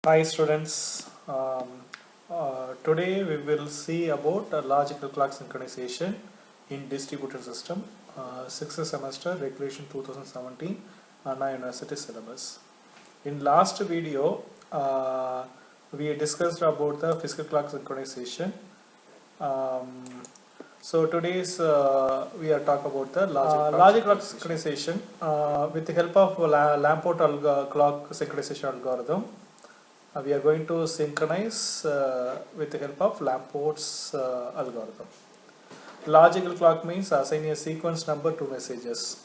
Hi students, today we will see about logical clock synchronization in distributed system, 6th semester regulation 2017 Anna University syllabus. In last video we discussed about the physical clock synchronization. Um, so today's we are talk about the logic clock synchronization with the help of Lamport clock synchronization algorithm. We are going to synchronize with the help of Lamport's algorithm. Logical clock means assign a sequence number to messages.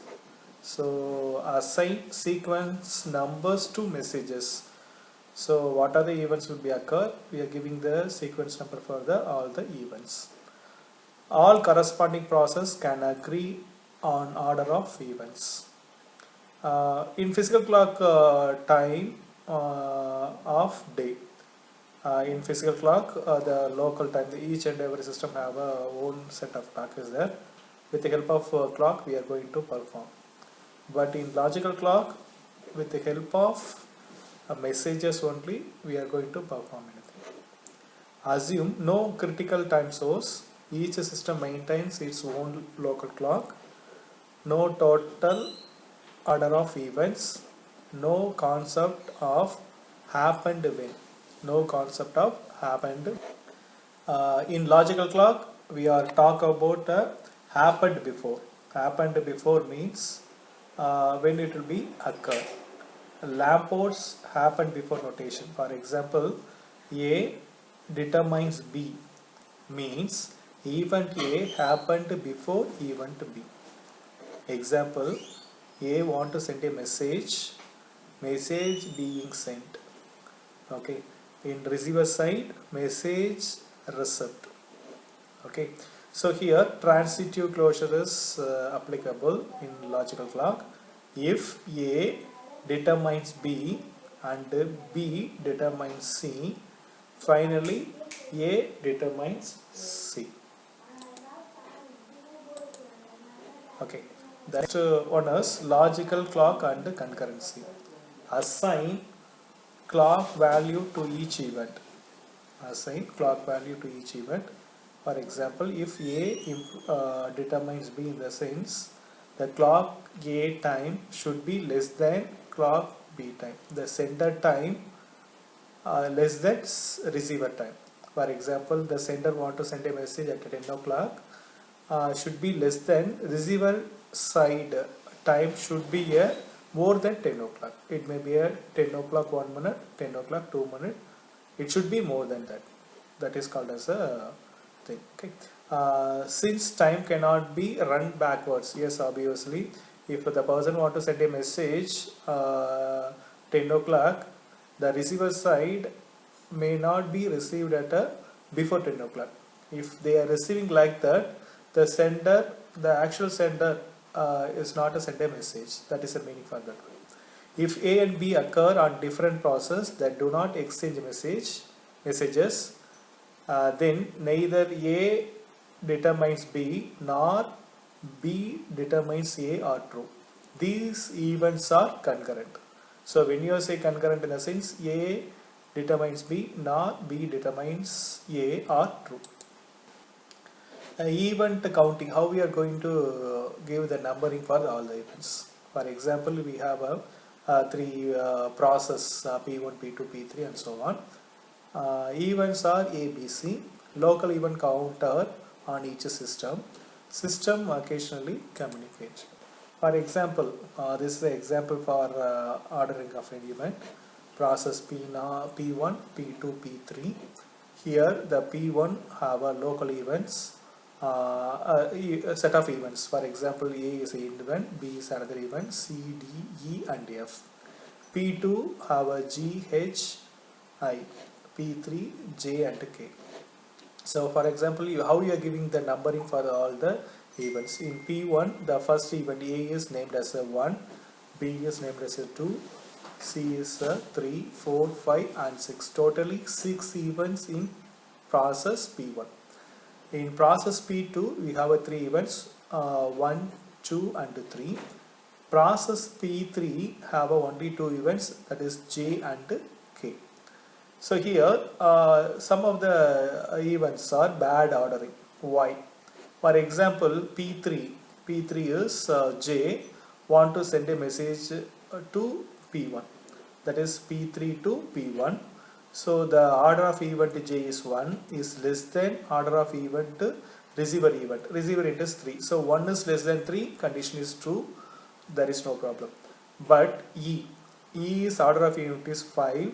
So assign sequence numbers to messages. So what are the events will be occur? We are giving the sequence number for all the events. All corresponding process can agree on order of events. In physical clock time of day. In physical clock, the local time, each and every system have a own set of clock is there. With the help of clock, we are going to perform. But in logical clock, with the help of messages only, we are going to perform anything. Assume no critical time source. Each system maintains its own local clock. No total order of events. No concept of happened when. No concept of happened. In logical clock, we are talk about happened before. Happened before means when it will be occur. Lamport's happened before notation. For example, A determines B means event A happened before event B. Example, A want to send a message being sent. Okay, in receiver side, message received. Okay, so here transitive closure is applicable in logical clock if A determines B and B determines C, finally A determines C. Okay, that one is logical clock and concurrency. Assign clock value to each event. Assign clock value to each event. For example, if A determines B in the sense the clock A time should be less than clock B time. The sender time less than receiver time. For example, the sender want to send a message at 10 o'clock should be less than receiver side time should be more than 10 o'clock. It may be 10 o'clock 1 minute, 10 o'clock 2 minutes. It should be more than that. That is called as a thing. Okay. Since time cannot be run backwards, yes, obviously, if the person want to send a message 10 o'clock, the receiver side may not be received at before 10 o'clock. If they are receiving like that, the actual sender is not a sender message. That is the meaning for that. If A and B occur on different process that do not exchange messages, then neither A determines B nor B determines A are true. These events are concurrent. So when you say concurrent in the sense A determines B nor B determines A are true. Event counting, how we are going to give the numbering for all the events. For example, we have three process P1, P2, P3 and so on. Events are A, B, C. Local event counter on each system. System occasionally communicate. For example, this is the example for ordering of an event. Process P1, P2, P3. Here the P1 have a local events, a set of events. For example, A is an event, B is another event, C, D, E and F. P2 have a G, H, I. P3, J and K. So for example, how you are giving the numbering for all the events. In P1, the first event A is named as a 1, B is named as a 2, C is a 3, 4, 5 and 6. Totally 6 events in process P1. In process P2, we have a 3 events, 1, 2 and 3. Process P3 have only 2 events, that is J and K. So here some of the events are bad ordering. Why? For example, P3 is J want to send a message to P1, that is P3 to P1. So the order of event J is 1 is less than order of event receiver event. Receiver event is 3. So 1 is less than 3, condition is true, there is no problem. But E is order of event is 5.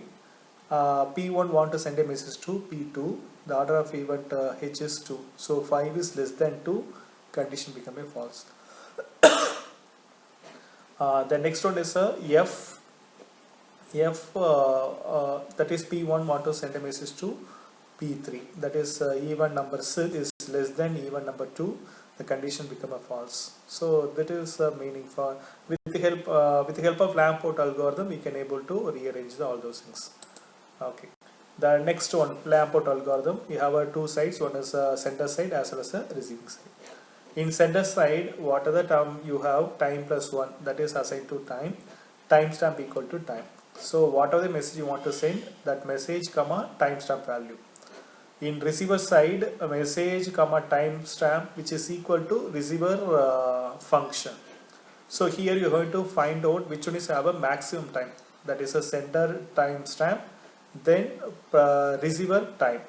P1 want to send a message to P2, the order of event H is 2. So 5 is less than 2, condition become a false. The next one is F. That is P1 want to send a message to P3, that is event number 6 is less than event number 2, the condition become a false. So that is the meaning for with the help of Lamport algorithm we can able to rearrange all those things. Okay. The next one, Lamport algorithm, you have two sides, one is sender side as well as a receiving side. In sender side, what are the term you have? Time plus 1, that is assigned to time, timestamp equal to time. So whatever the message you want to send, that message comma timestamp value. In receiver side, a message comma timestamp which is equal to receiver function. So here you are going to find out which one is have a maximum time, that is a sender timestamp, then receiver time.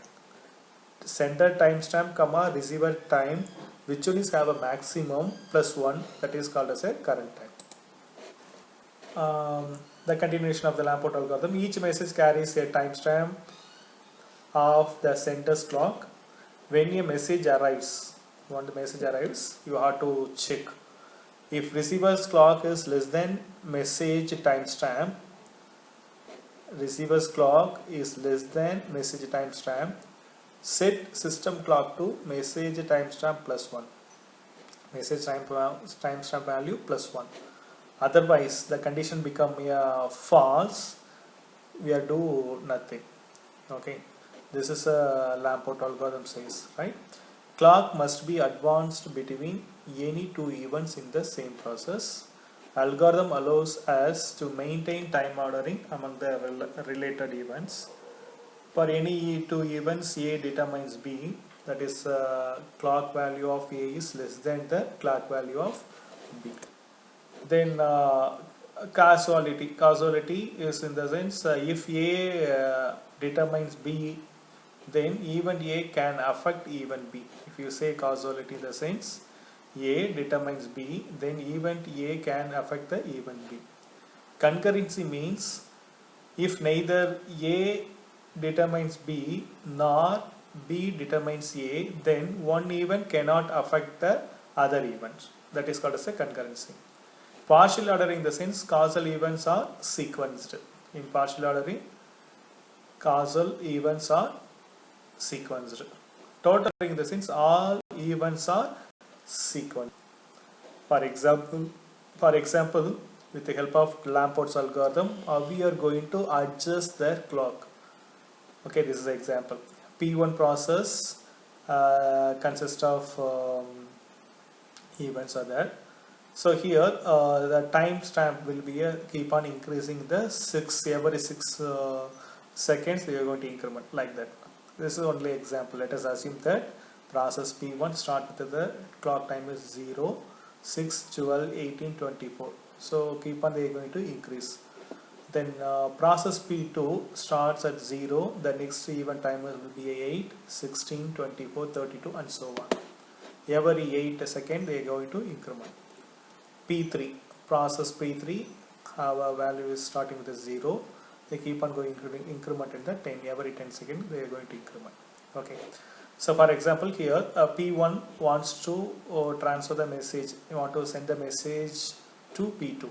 Sender timestamp comma receiver time, which one is have a maximum plus 1, that is called as a current time. The continuation of the Lamport algorithm, each message carries a timestamp of the sender's clock. When a message arrives, you have to check if receiver's clock is less than message timestamp. Receiver's clock is less than message timestamp. Set system clock to message timestamp plus 1. Message timestamp value plus 1. Otherwise, the condition become false. We are do nothing. Okay. This is a Lamport algorithm says, right? Clock must be advanced between any two events in the same process. Algorithm allows us to maintain time ordering among the related events. For any two events, A determines B, that is clock value of A is less than the clock value of B. Then causality is in the sense if A determines B, then event A can affect event B. If you say causality in the sense A determines B, then event A can affect the event B. Concurrency means if neither A determines B nor B determines A, then one event cannot affect the other event. That is called as a concurrency. Partial ordering in the sense causal events are sequenced. In partial ordering, causal events are sequenced. Total ordering in the sense all events are sequenced. For example, with the help of Lamport's algorithm, we are going to adjust their clock. Okay, this is an example. P1 process consists of events are there. So here the timestamp will be keep on increasing the every 6 seconds we are going to increment like that. This is only example. Let us assume that process P1 start with the clock time is 0, 6, 12, 18, 24. So keep on they are going to increase. Then process P2 starts at 0, the next event timer will be 8, 16, 24, 32 and so on. Every 8 seconds they are going to increment. P3, process P3 have a value is starting with a 0, they keep on going increment in the 10, every 10 seconds they are going to increment. Okay. So for example here P1 wants to transfer the message, you want to send the message to P2.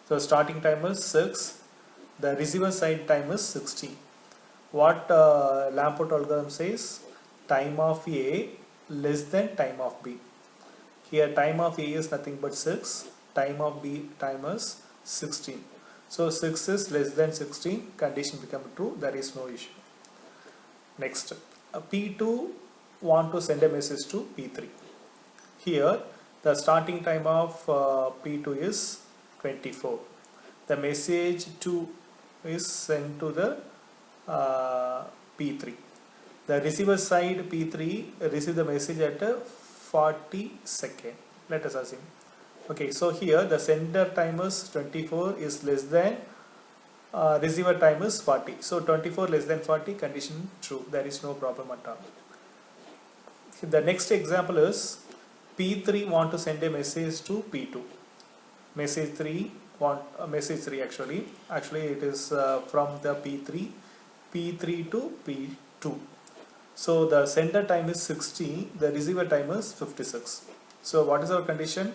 So starting time is 6, the receiver side time is 60. What Lamport algorithm says, time of A less than time of B. Here time of A is nothing but 6, time of B time is 16. So 6 is less than 16, condition become true, there is no issue. Next, P2 want to send a message to P3. Here the starting time of P2 is 24. The message 2 is sent to the P3. The receiver side P3 receive the message at 40 second. Let us assume. Okay, so here the sender time is 24 is less than receiver time is 40. So 24 less than 40, condition true. There is no problem at all. The next example is P3 want to send a message to P2. Message 3 actually it is from the P3 to P2. So the sender time is 60, the receiver time is 56. So what is our condition?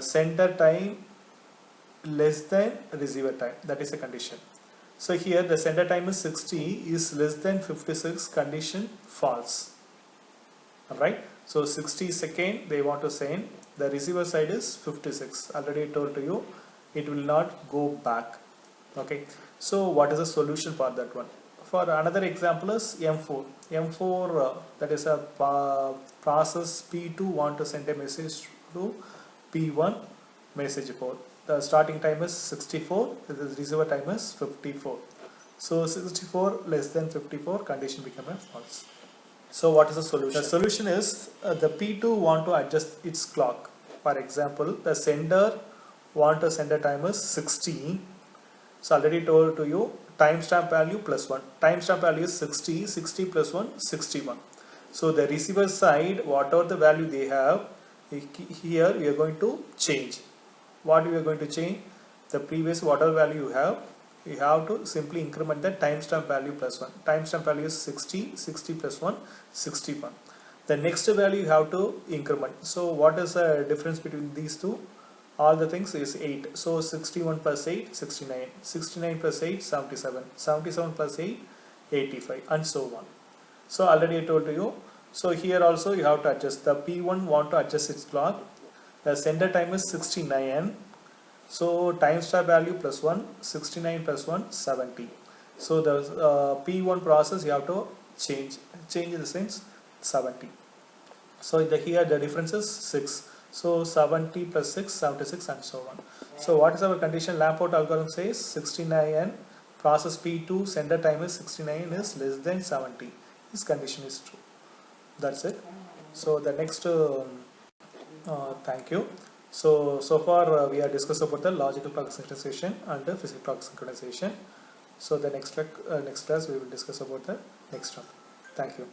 Sender time less than receiver time, that is a condition. So here the sender time is 60 is less than 56, condition false. Alright, so 60 second they want to send, the receiver side is 56, already told to you it will not go back. Okay, so what is the solution for that one? For another example is M4 that is a process P2 want to send a message to P1 message 4. The starting time is 64, the receiver time is 54. So 64 less than 54, condition become a false. So what is the solution? The solution is the P2 want to adjust its clock. For example, the sender want to send a time is 60. So already told to you timestamp value plus 1. Timestamp value is 60, 60 plus 1, 61. So the receiver side, whatever the value they have, here we are going to change. What we are going to change? The previous whatever value you have to simply increment the timestamp value plus 1. Timestamp value is 60, 60 plus 1, 61. The next value you have to increment. So what is the difference between these two? All the things is 8. So 61 plus 8, 69. 69 plus 8, 77. 77 plus 8, 85 and so on. So already I told you. So here also you have to adjust. The P1 want to adjust its clock. The sender time is 69. So timestamp value plus 1, 69 plus 1, 70. So the P1 process you have to change in the sense 70. So here the difference is 6. So 70 plus 6, 76 and so on. So what is our condition? Lamport algorithm says 69 process P2 sender time is 69 is less than 70. This condition is true. That's it. So the next thank you. So far we have discussed about the logical clock synchronization and the physical clock synchronization. So the next class we will discuss about the next one. Thank you.